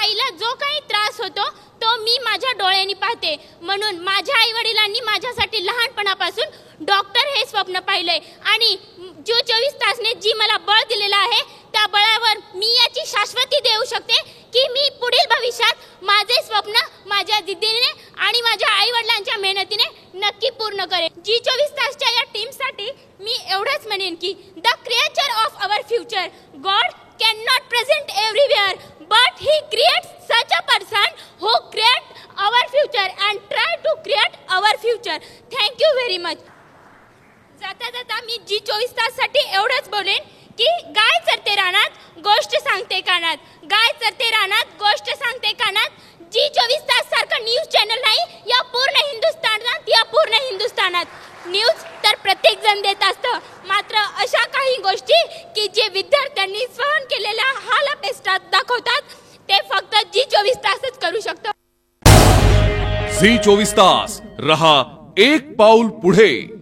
आईला जो काही त्रास होतो तो मी माझ्या डोळ्यांनी पाहते. म्हणून माझ्या आई वडिलांनी माझ्यासाठी लहानपणापासून डॉक्टर हे स्वप्न पाहिलंय आणि जो 24 तासने जी मला बळ दिलेलं आहे त्या बळावर मी याची शाश्वती देऊ शकते की मी पुढील भविष्यात माझे स्वप्न माझ्या जिद्दीने आणि माझ्या आई वडिलांच्या मेहनतीने नक्की पूर्ण करेन. जी 24 तासच्या या टीमसाठी मी एवढंच म्हणेन की the creator of our future God can not present everywhere but he creates such a person who create our future and try to create our future. Thank you very much. जाता जाता मी जी 24 ताससाठी एवढंच बोलेन की गाय चरते रानात गोष्ट सांगते कानात, गाय चरते रानात गोष्ट सांगते कानात. जी 24 तास सारखं न्यूज चॅनल नाही या पूर्ण हिंदुस्थानात. न्यूज तर प्रत्येक जण देत असतं, मात्र अशा काही गोष्टी की जे विद्यार्थ्यांनी सहन केलेल्या हालापेष्टात दाखवतात ते फक्त जी 24 तासच करू शकतं. झी 24 तास रहा एक पाऊल पुढे.